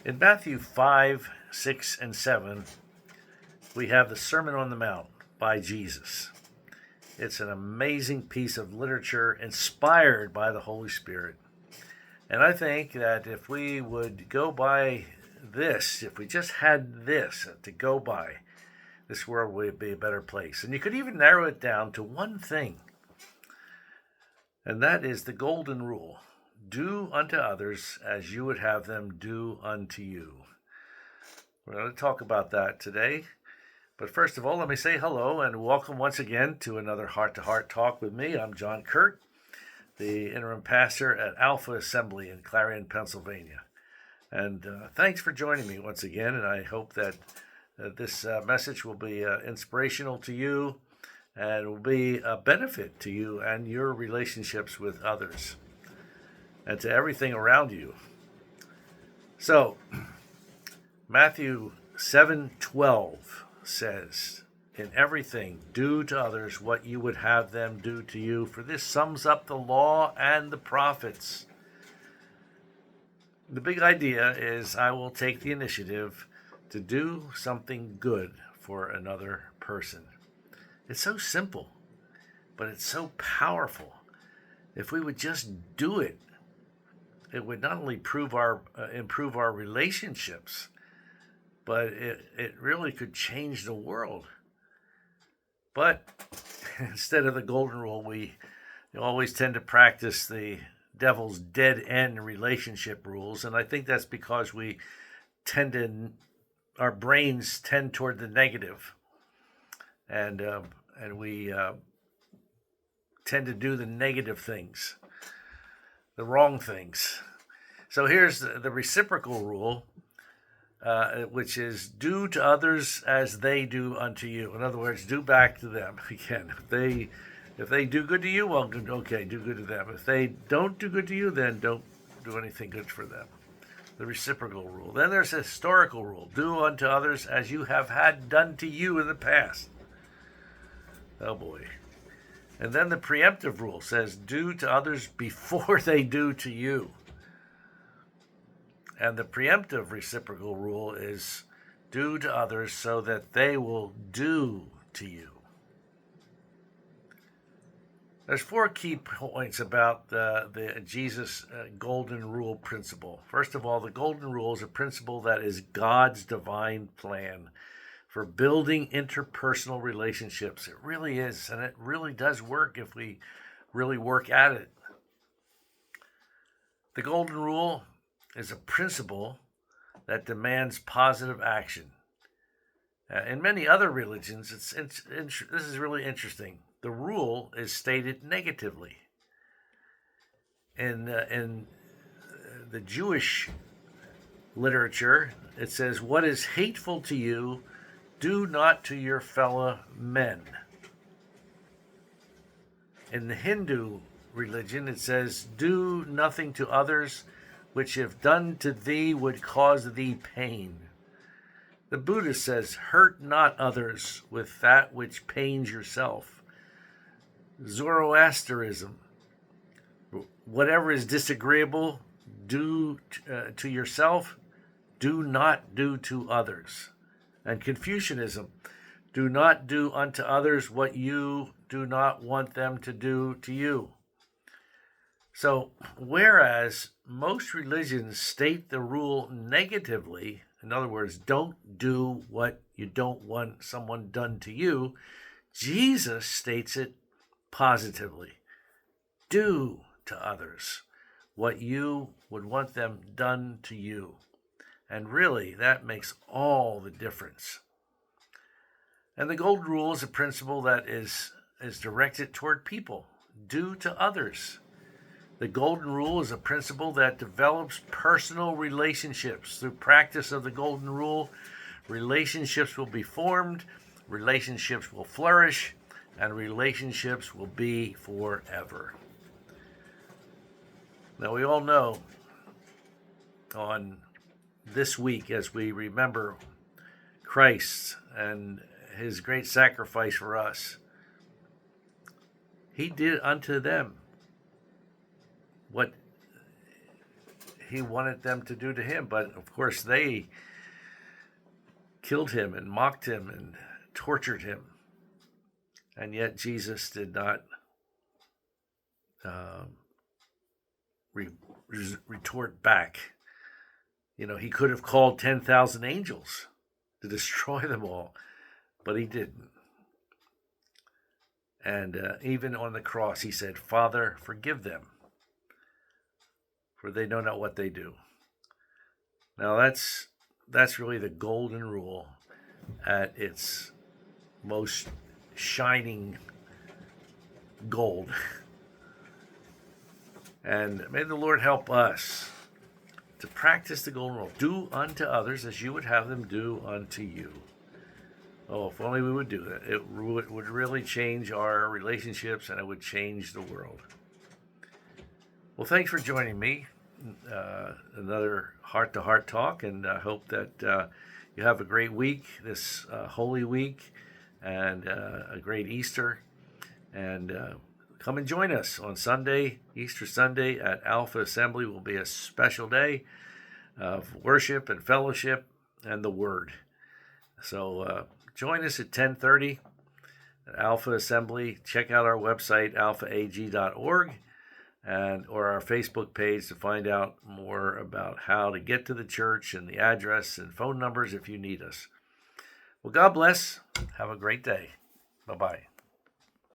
In Matthew 5, 6, and 7, we have the Sermon on the Mount by Jesus. It's an amazing piece of literature inspired by the Holy Spirit. And I think that if we would go by this, if we just had this to go by, this world would be a better place. And you could even narrow it down to one thing, and that is the golden rule. Do unto others as you would have them do unto you. We're going to talk about that today. But first of all, let me say hello and welcome once again to another Heart-to-Heart Talk with me. I'm John Kuert, the interim pastor at Alpha Assembly in Clarion, Pennsylvania. And thanks for joining me once again, and I hope that this message will be inspirational to you and will be a benefit to you and your relationships with others and to everything around you. So, Matthew 7:12 says, "In everything, do to others what you would have them do to you, for this sums up the law and the prophets." The big idea is I will take the initiative to do something good for another person. It's so simple, but it's so powerful. If we would just do it, it would not only improve our relationships, but it really could change the world. But instead of the golden rule, we always tend to practice the devil's dead-end relationship rules, and I think that's because our brains tend toward the negative, and we tend to do the negative things, the wrong things. So here's the reciprocal rule, which is do to others as they do unto you. In other words, do back to them. Again, if they do good to you, well, okay, do good to them. If they don't do good to you, then don't do anything good for them. The reciprocal rule. Then there's a historical rule. Do unto others as you have had done to you in the past. Oh boy. And then the preemptive rule says do to others before they do to you. And the preemptive reciprocal rule is do to others so that they will do to you. There's 4 key points about the Jesus golden rule principle. First of all, the golden rule is a principle that is God's divine plan for building interpersonal relationships. It really is, and it really does work if we really work at it. The golden rule is a principle that demands positive action. In many other religions, this is really interesting. The rule is stated negatively. In the Jewish literature, it says, "What is hateful to you, do not to your fellow men." In the Hindu religion, it says, "Do nothing to others which if done to thee would cause thee pain." The Buddhist says, "Hurt not others with that which pains yourself." Zoroastrianism, whatever is disagreeable, do to yourself, do not do to others. And Confucianism, do not do unto others what you do not want them to do to you. So, whereas most religions state the rule negatively, in other words, don't do what you don't want someone done to you, Jesus states it positively. Do to others what you would want them done to you. And really, that makes all the difference. And the golden rule is a principle that is directed toward people. Do to others. The golden rule is a principle that develops personal relationships. Through practice of the golden rule, relationships will be formed, relationships will flourish, and relationships will be forever. Now, we all know on this week, as we remember Christ and his great sacrifice for us, he did unto them what he wanted them to do to him. But of course, they killed him and mocked him and tortured him. And yet Jesus did not retort back. He could have called 10,000 angels to destroy them all, but he didn't. And even on the cross, he said, Father, forgive them, for they know not what they do. Now that's really the golden rule at its most shining gold. And may the Lord help us to practice the golden rule. Do unto others as you would have them do unto you. Oh, if only we would do that. It would really change our relationships, and it would change the world. Well, thanks for joining me. Another heart-to-heart talk, and I hope that you have a great week, this Holy Week, and a great Easter. And come and join us on Sunday, Easter Sunday at Alpha Assembly. Will be a special day of worship and fellowship and the Word. So join us at 10:30 at Alpha Assembly. Check out our website, alphaag.org, or our Facebook page to find out more about how to get to the church and the address and phone numbers if you need us. Well, God bless. Have a great day. Bye-bye.